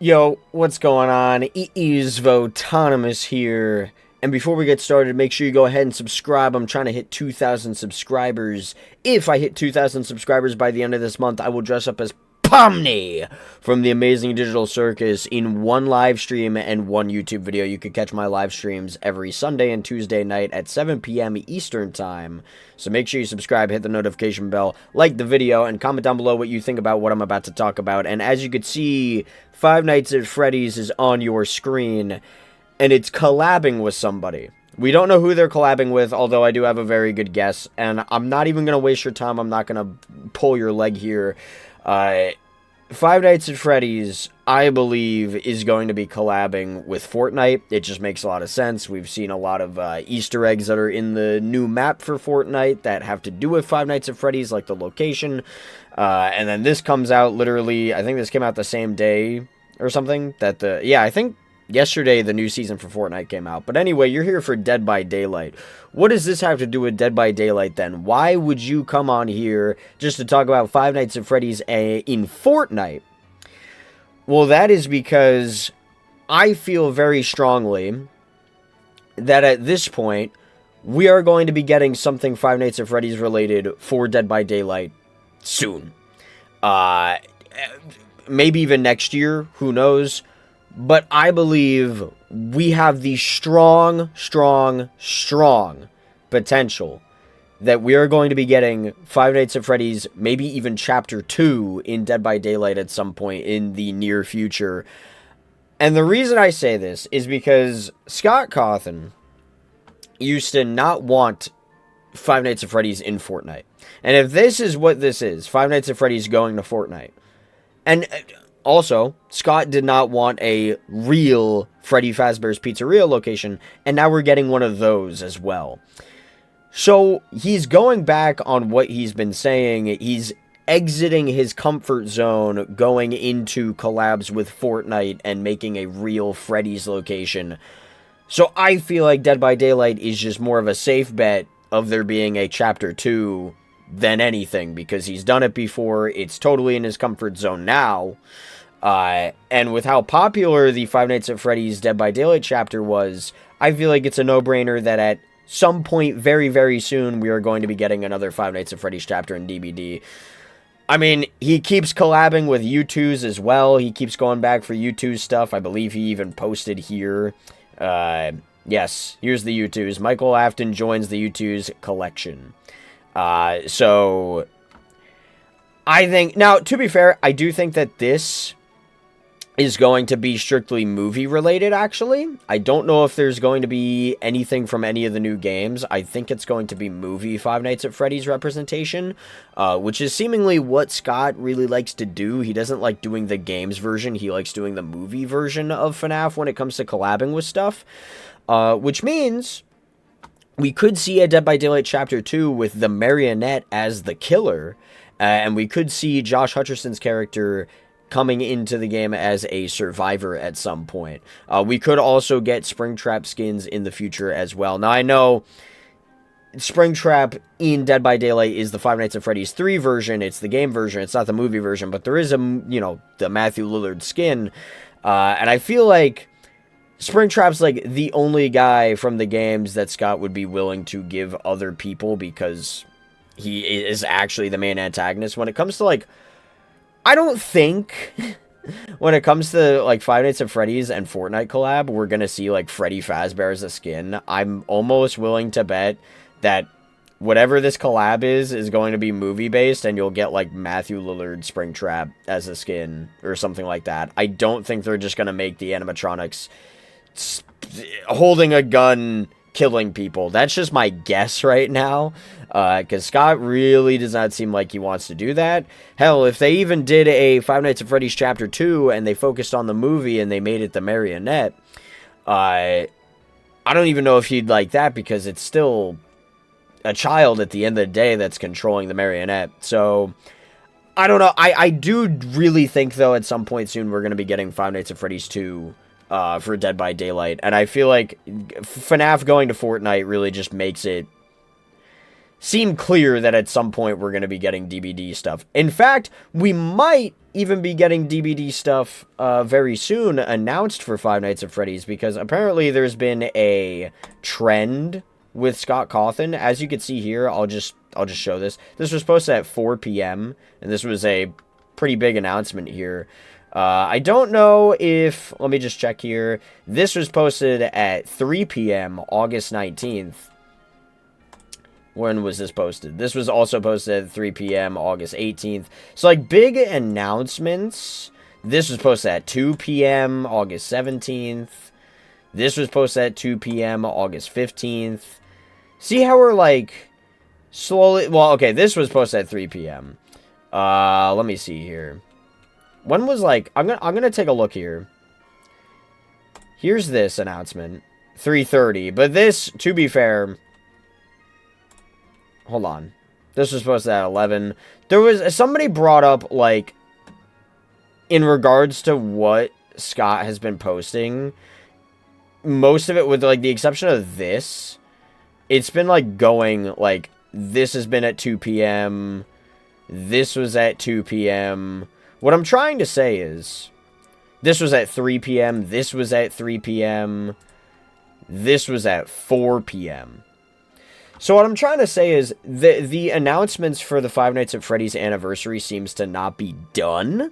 Yo, what's going on? It is Votonomous here. And before we get started, make sure you go ahead and subscribe. I'm trying to hit 2,000 subscribers. If I hit 2,000 subscribers by the end of this month, I will dress up as Pomni from the Amazing Digital Circus in one live stream and one YouTube video. You can catch my live streams every Sunday and Tuesday night at 7 p.m. Eastern Time. So make sure you subscribe, hit the notification bell, like the video, and comment down below what you think about what I'm about to talk about. And as you can see, Five Nights at Freddy's is on your screen, and it's collabing with somebody. We don't know who they're collabing with, although I do have a very good guess. And I'm not even going to waste your time. I'm not going to pull your leg here. Five Nights at Freddy's, I believe, is going to be collabing with Fortnite. It just makes a lot of sense. We've seen a lot of Easter eggs that are in the new map for Fortnite that have to do with Five Nights at Freddy's, like the location. And then this comes out literally, I think this came out the same day or something. I think yesterday the new season for Fortnite came out. But anyway, you're here for Dead by Daylight. What does this have to do with Dead by Daylight then? Why would you come on here just to talk about Five Nights at Freddy's in Fortnite? Well, that is because I feel very strongly that at this point, we are going to be getting something Five Nights at Freddy's related for Dead by Daylight soon. Maybe even next year, who knows? But I believe we have the strong potential that we are going to be getting Five Nights at Freddy's, maybe even Chapter 2 in Dead by Daylight at some point in the near future. And the reason I say this is because Scott Cawthon used to not want Five Nights at Freddy's in Fortnite. And if this is what this is, Five Nights at Freddy's going to Fortnite. And also, Scott did not want a real Freddy Fazbear's Pizzeria location, and now we're getting one of those as well. So, he's going back on what he's been saying. He's exiting his comfort zone, going into collabs with Fortnite and making a real Freddy's location. So, I feel like Dead by Daylight is just more of a safe bet of there being a Chapter 2 than anything, because he's done it before. It's totally in his comfort zone now. And with how popular the Five Nights at Freddy's Dead by Daylight chapter was, I feel like it's a no-brainer that at some point very, very soon we are going to be getting another Five Nights at Freddy's chapter in DBD. I mean, he keeps collabing with U2's as well. He keeps going back for U2's stuff. I believe he even posted here. Yes, here's the U2's. Michael Afton joins the U2's collection. So I think, now, to be fair, I do think that this is going to be strictly movie related, actually. I don't know if there's going to be anything from any of the new games. I think it's going to be movie Five Nights at Freddy's representation, which is seemingly what Scott really likes to do. He doesn't like doing the games version. He likes doing the movie version of FNAF when it comes to collabing with stuff, which means we could see a Dead by Daylight Chapter 2 with the Marionette as the killer, and we could see Josh Hutcherson's character coming into the game as a survivor at some point. We could also get Springtrap skins in the future as well. Now, I know Springtrap in Dead by Daylight is the Five Nights at Freddy's 3 version. It's the game version. It's not the movie version, but there is the Matthew Lillard skin. And I feel like Springtrap's like the only guy from the games that Scott would be willing to give other people, because he is actually the main antagonist. When it comes to, like, I don't think when it comes to, like, Five Nights at Freddy's and Fortnite collab, we're going to see, like, Freddy Fazbear as a skin. I'm almost willing to bet that whatever this collab is going to be movie-based, and you'll get, like, Matthew Lillard Springtrap as a skin or something like that. I don't think they're just going to make the animatronics holding a gun killing people. That's just my guess right now, because Scott really does not seem like he wants to do that. Hell, if they even did a Five Nights at Freddy's Chapter 2 and they focused on the movie and they made it the Marionette, I don't even know if he'd like that, because it's still a child at the end of the day that's controlling the Marionette. So I don't know. I do really think, though, at some point soon we're going to be getting Five Nights at Freddy's 2 for Dead by Daylight. And I feel like FNAF going to Fortnite really just makes it seem clear that at some point we're going to be getting DBD stuff. In fact, we might even be getting DBD stuff very soon announced for Five Nights at Freddy's, because apparently there's been a trend with Scott Cawthon. As you can see here, I'll just show this. This was posted at 4 p.m. and this was a pretty big announcement here. I don't know if, let me just check here. This was posted at 3 p.m. August 19th. When was this posted? This was also posted at 3 p.m. August 18th. So, like, big announcements. This was posted at 2 p.m. August 17th. This was posted at 2 p.m. August 15th. See how we're, like, slowly... Well, okay, this was posted at 3 p.m. Let me see here. When was, like... I'm gonna take a look here. Here's this announcement. 3:30. But this, to be fair... Hold on. This was posted at 11. There was... Somebody brought up, like... In regards to what Scott has been posting... Most of it, with, like, the exception of this... It's been, like, going, like... This has been at 2 p.m. This was at 2 p.m. What I'm trying to say is... This was at 3 p.m. This was at 3 p.m. This was at 4 p.m. So what I'm trying to say is the announcements for the Five Nights at Freddy's anniversary seems to not be done.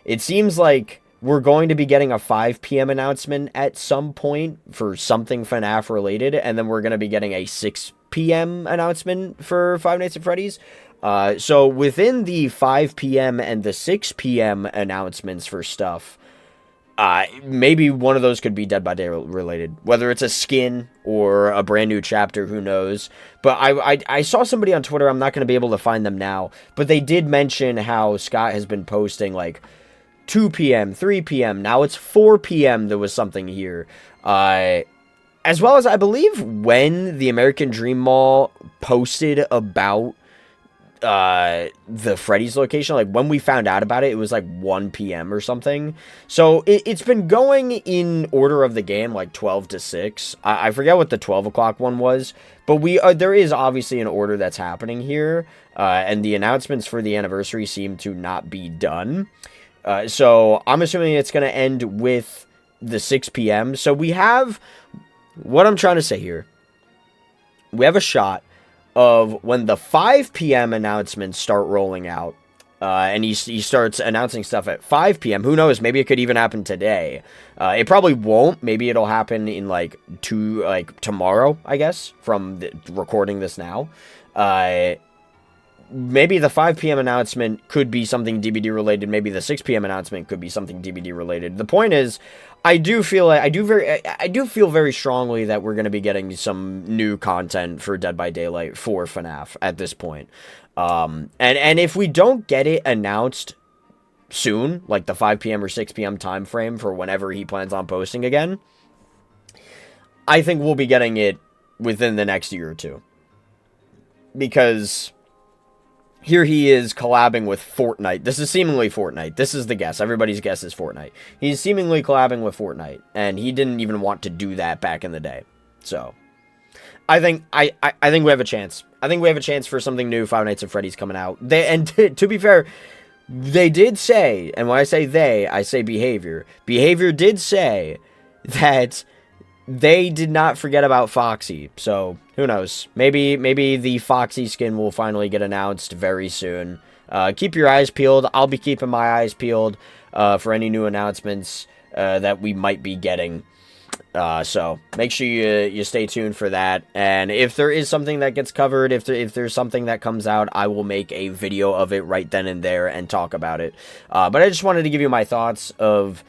It seems like we're going to be getting a 5 p.m. announcement at some point for something FNAF related, and then we're going to be getting a 6 p.m. announcement for Five Nights at Freddy's. So within the 5 p.m. and the 6 p.m. announcements for stuff, maybe one of those could be Dead by Day related, whether it's a skin or a brand new chapter, who knows. But I saw somebody on Twitter, I'm not going to be able to find them now, but they did mention how Scott has been posting like 2 p.m., 3 p.m. Now it's 4 p.m. There was something here. As well as I believe when the American Dream Mall posted about the Freddy's location, like when we found out about it, it was like 1 p.m. or something. So it's been going in order of the game, like 12 to 6. I forget what the 12 o'clock one was, but there is obviously an order that's happening here, and the announcements for the anniversary seem to not be done. So I'm assuming it's going to end with the 6 p.m. So we have, what I'm trying to say here, we have a shot of when the 5 p.m. announcements start rolling out, and he starts announcing stuff at 5 p.m. Who knows? Maybe it could even happen today. It probably won't. Maybe it'll happen in like tomorrow, I guess, from recording this now. Maybe the 5 p.m. announcement could be something DBD related. Maybe the 6 p.m. announcement could be something DBD related. The point is, I do feel very strongly that we're going to be getting some new content for Dead by Daylight for FNAF at this point. And if we don't get it announced soon, like the 5 p.m. or 6 p.m. time frame for whenever he plans on posting again, I think we'll be getting it within the next year or two. Because here he is collabing with Fortnite. This is seemingly Fortnite. This is the guess. Everybody's guess is Fortnite. He's seemingly collabing with Fortnite, and he didn't even want to do that back in the day. So, I think we have a chance. I think we have a chance for something new. Five Nights at Freddy's coming out. To be fair, they did say, and when I say they, I say Behavior. Behavior did say that they did not forget about Foxy, so who knows? Maybe the Foxy skin will finally get announced very soon. Keep your eyes peeled. I'll be keeping my eyes peeled for any new announcements that we might be getting. So make sure you stay tuned for that. And if there is something that gets covered, if there's something that comes out, I will make a video of it right then and there and talk about it. But I just wanted to give you my thoughts of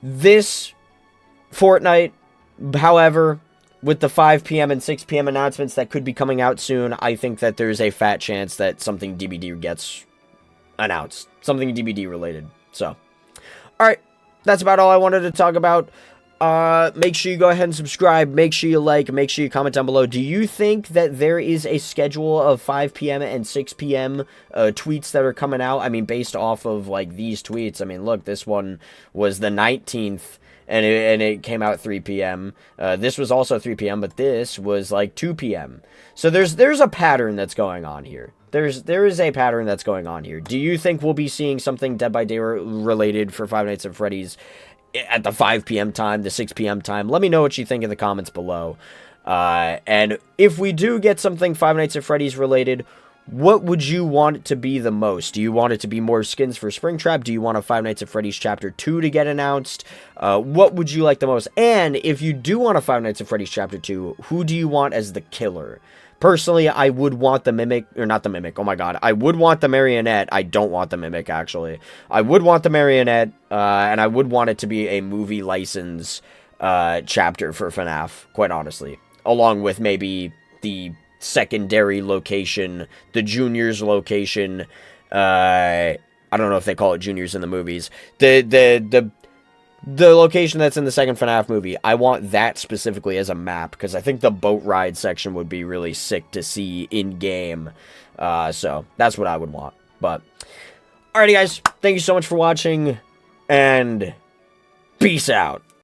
this Fortnite. However, with the 5 p.m. and 6 p.m. announcements that could be coming out soon, I think that there's a fat chance that something DBD gets announced. Something DBD related. So, alright. That's about all I wanted to talk about. Make sure you go ahead and subscribe. Make sure you like. Make sure you comment down below. Do you think that there is a schedule of 5 p.m. and 6 p.m. Tweets that are coming out? I mean, based off of, like, these tweets. I mean, look, this one was the 19th, and it came out 3 p.m. This was also 3 p.m., but this was, like, 2 p.m. So there's a pattern that's going on here. There is a pattern that's going on here. Do you think we'll be seeing something Dead by Day related for Five Nights at Freddy's at the 5 p.m. time, the 6 p.m. time? Let me know what you think in the comments below. And if we do get something Five Nights at Freddy's related, what would you want it to be the most? Do you want it to be more skins for Springtrap? Do you want a Five Nights at Freddy's Chapter 2 to get announced? What would you like the most? And if you do want a Five Nights at Freddy's Chapter 2, who do you want as the killer? Personally, I would want the Mimic, or not the Mimic, oh my god. I would want the Marionette. I don't want the Mimic, actually. I would want the Marionette, and I would want it to be a movie license chapter for FNAF, quite honestly. Along with maybe the secondary location, the Juniors location. I don't know if they call it Juniors in the movies. The location that's in the second FNAF movie, I want that specifically as a map, because I think the boat ride section would be really sick to see in-game. So, that's what I would want. But, alrighty guys, thank you so much for watching, and peace out.